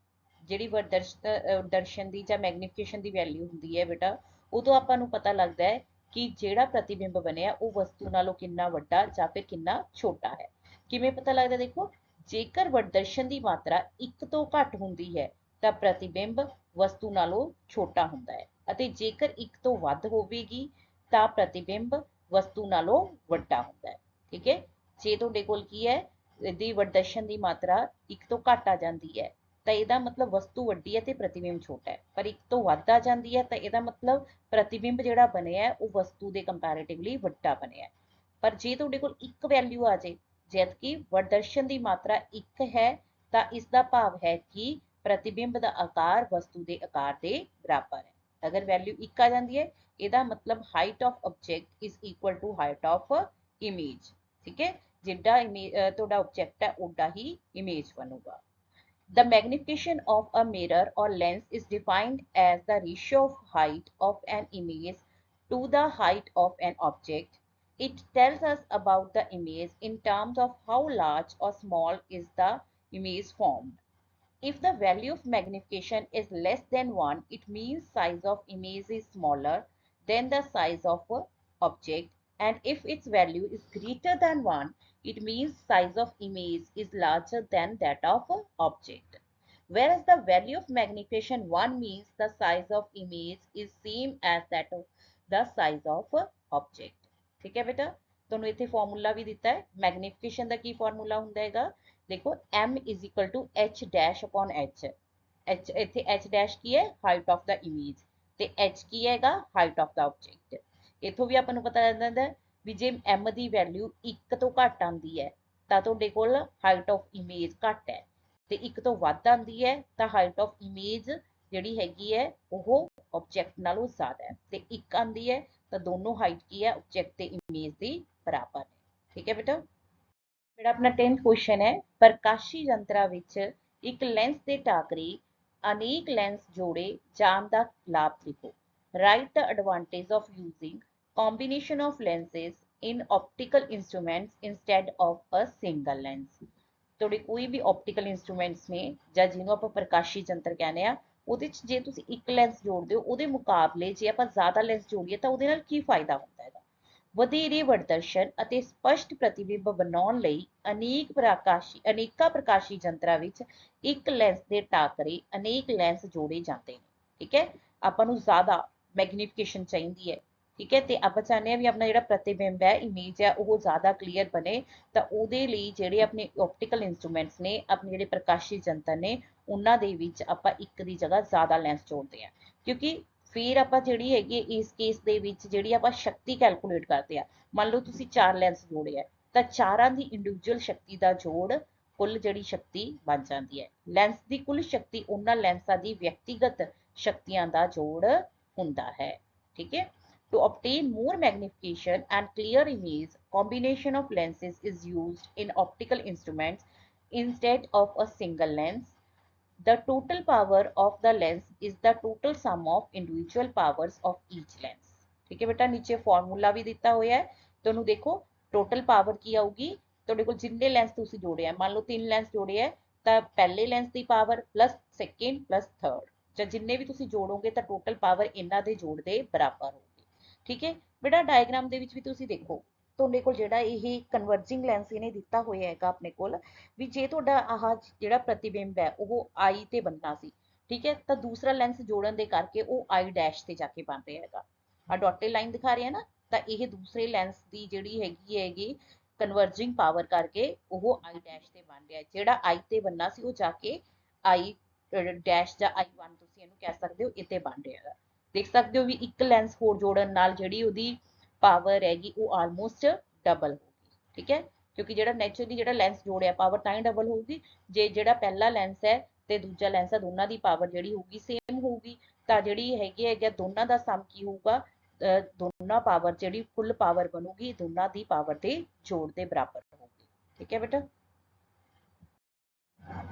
ਜਿਹੜੀ ਦਰਸ਼ਨ ਦੀ ਜਾਂ ਮੈਗਨੀਫਿਕੇਸ਼ਨ ਦੀ ਵੈਲਿਊ ਹੁੰਦੀ ਹੈ ਬੇਟਾ, ਉਦੋਂ ਆਪਾਂ ਨੂੰ ਪਤਾ ਲੱਗਦਾ ਹੈ ਕਿ ਜਿਹੜਾ ਪ੍ਰਤੀਬਿੰਬ ਬਣਿਆ ਉਹ ਵਸਤੂ ਨਾਲੋਂ ਕਿੰਨਾ ਵੱਡਾ ਜਾਂ ਫਿਰ ਕਿੰਨਾ ਛੋਟਾ ਹੈ। ਕਿਵੇਂ ਪਤਾ ਲੱਗਦਾ? ਦੇਖੋ, ਜੇਕਰ ਵਰਦਰਸ਼ਨ ਦੀ ਮਾਤਰਾ 1 ਤੋਂ ਘੱਟ ਹੁੰਦੀ ਹੈ ਤਾਂ ਪ੍ਰਤੀਬਿੰਬ ਵਸਤੂ ਨਾਲੋਂ ਛੋਟਾ ਹੁੰਦਾ ਹੈ, ਅਤੇ ਜੇਕਰ 1 ਤੋਂ ਵੱਧ ਹੋਵੇਗੀ ਤਾਂ ਪ੍ਰਤੀਬਿੰਬ ਵਸਤੂ ਨਾਲੋਂ ਵੱਡਾ ਹੁੰਦਾ ਹੈ। ਠੀਕ ਹੈ, ਜੇ ਤੁਹਾਡੇ ਕੋਲ ਕੀ ਹੈ, ਇਹਦੀ ਵਰਦਰਸ਼ਨ ਦੀ ਮਾਤਰਾ 1 ਤੋਂ ਘੱਟ ਆ ਜਾਂਦੀ ਹੈ ਤਾਂ ਇਹਦਾ ਮਤਲਬ ਵਸਤੂ ਵੱਡੀ ਹੈ ਤੇ ਪ੍ਰਤੀਬਿੰਬ ਛੋਟਾ ਹੈ, ਪਰ 1 ਤੋਂ ਵੱਧ ਆ ਜਾਂਦੀ ਹੈ ਤਾਂ ਇਹਦਾ ਮਤਲਬ ਪ੍ਰਤੀਬਿੰਬ ਜਿਹੜਾ ਬਣਿਆ ਉਹ ਵਸਤੂ ਦੇ ਕੰਪੈरेटिवली ਵੱਡਾ ਬਣਿਆ। ਪਰ ਜੇ ਤੁਹਾਡੇ ਕੋਲ ਇੱਕ ਵੈਲਿਊ ਆ ਜੇ, ਜਦ ਕਿ ਵਰਦਰਸ਼ਨ ਦੀ ਮਾਤਰਾ 1 ਹੈ ਤਾਂ ਇਸ ਦਾ ਭਾਵ ਹੈ ਕਿ ਪ੍ਰਤੀਬਿੰਬ ਦਾ ਆਕਾਰ ਵਸਤੂ ਦੇ ਆਕਾਰ ਦੇ ਬਰਾਬਰ ਹੈ। ਅਗਰ ਵੈਲਿਊ 1 ਆ ਜਾਂਦੀ ਹੈ, ਇਹਦਾ ਮਤਲਬ height of object is equal to height of image. ਠੀਕ ਹੈ, ਜਿੱਡਾ ਤੁਹਾਡਾ ਆਬਜੈਕਟ ਹੈ ਉੱਡਾ ਹੀ ਇਮੇਜ ਬਣੂਗਾ। The magnification of a mirror or lens is defined as the ratio of height of an image to the height of an object. It tells us about the image in terms of how large or small is the image formed. If the value of magnification is less than 1, it means size of image is smaller than the size of object, and if its value is greater than 1, it means size of image is larger than that of object. Whereas the value of magnification 1 means the size of image is same as that of the size of object। ठीक है बेटा, ਤੁਹਾਨੂੰ ਇੱਥੇ ਫਾਰਮੂਲਾ ਵੀ ਦਿੱਤਾ ਹੈ। ਮੈਗਨੀਫਿਕੇਸ਼ਨ ਦਾ ਕੀ ਫਾਰਮੂਲਾ ਹੁੰਦਾ ਹੈਗਾ? देखो m is equal to H dash upon H. H इतने एच डैश की है हाइट ऑफ द इमेज, ते एच की हैगा हाइट ऑफ द ऑब्जेक्ट। इथों भी आपको पता लग जाता है भी जे m की वैल्यू 1 तो घट आती है तो तुहाडे कोल हाइट ऑफ इमेज घट है, ते 1 तो वध आती है तो हाइट ऑफ इमेज जिहड़ी हैगी है वो ऑब्जेक्ट नालों ज़्यादा है, ते 1 आती है तो दोनों हाइट की है ऑब्जेक्ट ते इमेज की बराबर है। ठीक है बेटा। ਜਿਹੜਾ ਆਪਣਾ 10th क्वेश्चन है, ਪ੍ਰਕਾਸ਼ੀ ਯੰਤਰਾਂ ਵਿੱਚ ਇੱਕ ਲੈਂਸ ਦੇ ਟਾਕਰੇ ਅਨੇਕ ਲੈਂਸ ਜੋੜੇ ਜਾਣ ਦਾ ਲਾਭ ਲਿਖੋ। Write the advantage of using combination of lenses in optical instruments instead of a single lens। ਤੁਹਾਡੇ ਕੋਈ ਵੀ optical instruments ਨੇ ਜਾਂ ਜਿਹਨੂੰ ਆਪਾਂ ਪ੍ਰਕਾਸ਼ੀ ਯੰਤਰ ਕਹਿੰਦੇ ਆ, ਉਹਦੇ 'ਚ ਜੇ ਤੁਸੀਂ ਇੱਕ ਲੈਂਸ ਜੋੜਦੇ ਹੋ ਉਹਦੇ ਮੁਕਾਬਲੇ ਜੇ ਆਪਾਂ ਜ਼ਿਆਦਾ ਲੈਂਸ ਜੋੜੀਏ ਤਾਂ ਉਹਦੇ ਨਾਲ ਕੀ ਫਾਇਦਾ ਹੁੰਦਾ ਹੈਗਾ? ਵਧੇਰੇ ਵਰਦਰਸ਼ਨ ਅਤੇ ਸਪਸ਼ਟ ਪ੍ਰਤੀਬਿੰਬ ਬਣਾਉਣ ਲਈ ਅਨੇਕਾਂ ਪ੍ਰਕਾਸ਼ੀ ਯੰਤਰਾਂ ਵਿੱਚ ਇੱਕ ਲੈਂਸ ਦੇ ਟਾਕਰੇ ਅਨੇਕ ਲੈਂਸ ਜੋੜੇ ਜਾਂਦੇ ਨੇ। ਠੀਕ ਹੈ, ਆਪਾਂ ਨੂੰ ਜ਼ਿਆਦਾ ਮੈਗਨੀਫਿਕੇਸ਼ਨ ਚਾਹੀਦੀ ਹੈ। ਠੀਕ ਹੈ, ਤੇ ਆਪਾਂ ਚਾਹੁੰਦੇ ਹਾਂ ਵੀ ਆਪਣਾ ਜਿਹੜਾ ਪ੍ਰਤੀਬਿੰਬ ਹੈ ਇਮੇਜ ਹੈ ਉਹ ਜ਼ਿਆਦਾ ਕਲੀਅਰ ਬਣੇ, ਤਾਂ ਉਹਦੇ ਲਈ ਜਿਹੜੇ ਆਪਣੇ ਆਪਟੀਕਲ ਇੰਸਟਰੂਮੈਂਟਸ ਨੇ, ਆਪਣੇ ਜਿਹੜੇ ਪ੍ਰਕਾਸ਼ੀ ਯੰਤਰ ਨੇ, ਉਹਨਾਂ ਦੇ ਵਿੱਚ ਆਪਾਂ ਇੱਕ ਦੀ ਜਗ੍ਹਾ ਜ਼ਿਆਦਾ ਲੈਂਸ ਜੋੜਦੇ ਹਾਂ, ਕਿਉਂਕਿ ਫਿਰ ਆਪਾਂ ਜਿਹੜੀ ਹੈਗੀ ਇਸ ਕੇਸ ਦੇ ਵਿੱਚ ਜਿਹੜੀ ਆਪਾਂ ਸ਼ਕਤੀ ਕੈਲਕੂਲੇਟ ਕਰਦੇ ਆ। ਮੰਨ ਲਓ ਤੁਸੀਂ 4 ਲੈਂਸ ਜੋੜੇ ਆ ਤਾਂ ਚਾਰਾਂ ਦੀ ਇੰਡੀਵਿਜੂਅਲ ਸ਼ਕਤੀ ਦਾ ਜੋੜ ਕੁੱਲ ਜਿਹੜੀ ਸ਼ਕਤੀ ਬਣ ਜਾਂਦੀ ਹੈ। ਲੈਂਸ ਦੀ ਕੁੱਲ ਸ਼ਕਤੀ ਉਹਨਾਂ ਲੈਂਸਾਂ ਦੀ ਵਿਅਕਤੀਗਤ ਸ਼ਕਤੀਆਂ ਦਾ ਜੋੜ ਹੁੰਦਾ ਹੈ। ਠੀਕ ਹੈ। To obtain more magnification and clear image, combination of lenses is used in optical instruments instead of a single lens। The total power of the lens is the total sum of individual powers of each lens। ठीक है बेटा, नीचे फॉर्मूला भी दिता होया है, ਤੁਹਾਨੂੰ देखो टोटल पावर की आऊगी ਤੁਹਾਡੇ ਕੋਲ ਜਿੰਨੇ ਲੈਂਸ ਤੁਸੀਂ ਜੋੜੇ ਆ। ਮੰਨ ਲਓ 3 ਲੈਂਸ ਜੋੜੇ ਆ ਤਾਂ ਪਹਿਲੇ ਲੈਂਸ ਦੀ power plus second plus third, ਜਾਂ ਜਿੰਨੇ ਵੀ ਤੁਸੀਂ ਜੋੜੋਗੇ ਤਾਂ ਟੋਟਲ ਪਾਵਰ ਇਹਨਾਂ ਦੇ ਜੋੜ ਦੇ ਬਰਾਬਰ ਹੋਊਗੀ। ਠੀਕ ਹੈ ਬੇਟਾ, ਡਾਇਗਰਾਮ ਦੇ ਵਿੱਚ ਵੀ ਤੁਸੀਂ ਦੇਖੋ ਤੁਹਾਡੇ ਕੋਲ ਜਿਹੜਾ ਇਹ ਕਨਵਰਜਿੰਗ ਲੈਂਸ ਇਹਨੇ ਦਿੱਤਾ ਹੋਇਆ ਹੈਗਾ ਆਪਣੇ ਕੋਲ, ਵੀ ਜੇ ਤੁਹਾਡਾ ਆਹ ਜਿਹੜਾ ਪ੍ਰਤੀਬਿੰਬ ਹੈ ਉਹ ਆਈ ਤੇ ਬੰਨਣਾ ਸੀ, ਠੀਕ ਹੈ, ਤਾਂ ਦੂਸਰਾ ਲੈਂਸ ਜੋੜਨ ਦੇ ਕਰਕੇ ਉਹ ਆਈ ਡੈਸ਼ ਤੇ ਜਾ ਕੇ ਬਣ ਰਿਹਾ ਹੈਗਾ। ਆ ਡਾਟਡ ਲਾਈਨ ਦਿਖਾ ਰਿਹਾ ਨਾ, ਤਾਂ ਇਹ ਦੂਸਰੇ ਲੈਂਸ ਦੀ ਜਿਹੜੀ ਹੈਗੀ ਕਨਵਰਜਿੰਗ ਪਾਵਰ ਕਰਕੇ ਉਹ ਆਈ ਡੈਸ਼ ਤੇ ਬਣ ਰਿਹਾ। ਜਿਹੜਾ ਆਈ ਤੇ ਬੰਨਾ ਸੀ ਉਹ ਜਾ ਕੇ ਆਈ ਡੈਸ਼ ਜਾਂ I1 ਤੁਸੀਂ ਇਹਨੂੰ ਕਹਿ ਸਕਦੇ ਹੋ, ਇਹ ਤੇ ਬਣ ਰਿਹਾ। ਦੇਖ ਸਕਦੇ ਹੋ ਵੀ ਇੱਕ ਲੈਂਸ ਹੋਰ ਜੋੜਨ ਨਾਲ ਜਿਹੜੀ ਉਹਦੀ ਪਾਵਰ ਹੈਗੀ ਉਹ ਆਲਮੋਸਟ ਡਬਲ ਹੋ ਗਈ। ਠੀਕ ਹੈ, ਕਿਉਂਕਿ ਜਿਹੜਾ ਨੈਚੁਰਲੀ ਜਿਹੜਾ ਲੈਂਸ ਜੋੜਿਆ ਪਾਵਰ ਤਾਂ ਹੀ ਡਬਲ ਹੋਊਗੀ ਜੇ ਜਿਹੜਾ ਪਹਿਲਾ ਲੈਂਸ ਹੈ ਤੇ ਦੂਜਾ ਲੈਂਸ ਹੈ ਦੋਨਾਂ ਦੀ ਪਾਵਰ ਜਿਹੜੀ ਹੋਊਗੀ ਸੇਮ ਹੋਊਗੀ। ਤਾਂ ਜਿਹੜੀ ਹੈਗੀ ਦੋਨਾਂ ਦਾ ਸਮ ਕੀ ਹੋਊਗਾ, ਦੋਨਾਂ ਪਾਵਰ ਜਿਹੜੀ ਕੁੱਲ ਪਾਵਰ ਬਣੂਗੀ ਦੋਨਾਂ ਦੀ ਪਾਵਰ ਦੇ ਜੋੜ ਦੇ ਬਰਾਬਰ ਹੋਊਗੀ। ਠੀਕ ਹੈ ਬੇਟਾ,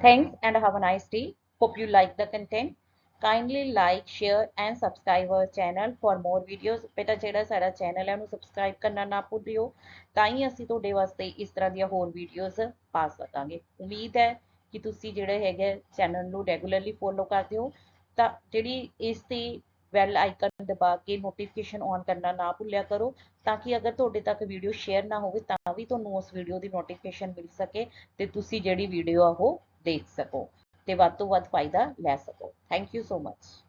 thanks and have a nice day. Hope you like the content. Kindly like, share and subscribe our channel for more videos. ਬੇਟਾ ਜਿਹੜਾ ਸਾਡਾ ਚੈਨਲ ਹੈ ਉਹਨੂੰ ਸਬਸਕ੍ਰਾਈਬ ਕਰਨਾ ਨਾ ਭੁੱਲਿਓ, ਤਾਂ ਹੀ ਅਸੀਂ ਤੁਹਾਡੇ ਵਾਸਤੇ ਇਸ ਤਰ੍ਹਾਂ ਦੀਆਂ ਹੋਰ ਵੀਡੀਓਜ਼ ਪਾ ਸਕਾਂਗੇ। ਉਮੀਦ ਹੈ ਕਿ ਤੁਸੀਂ ਜਿਹੜੇ ਹੈਗੇ ਚੈਨਲ ਨੂੰ ਰੈਗੂਲਰਲੀ ਫੋਲੋ ਕਰਦੇ ਹੋ। ਤਾਂ ਜਿਹੜੀ ਇਸ ਤੇ ਬੈਲ ਆਈਕਨ ਦਬਾ ਕੇ ਨੋਟੀਫਿਕੇਸ਼ਨ ਔਨ ਕਰਨਾ ਨਾ ਭੁੱਲਿਆ ਕਰੋ, ਤਾਂ ਕਿ ਅਗਰ ਤੁਹਾਡੇ ਤੱਕ ਵੀਡੀਓ ਸ਼ੇਅਰ ਨਾ ਹੋਵੇ ਤਾਂ ਵੀ ਤੁਹਾਨੂੰ ਉਸ ਵੀਡੀਓ ਦੀ ਨੋਟੀਫਿਕੇਸ਼ਨ ਮਿਲ ਸਕੇ ਤੇ ਤੁਸੀਂ ਜਿਹੜੀ ਵੀਡੀਓ ਆ ਉਹ ਦੇਖ ਸਕੋ ਤੇ ਵੱਧ ਤੋਂ ਵੱਧ ਫਾਇਦਾ ਲੈ ਸਕੋ। Thank you so much.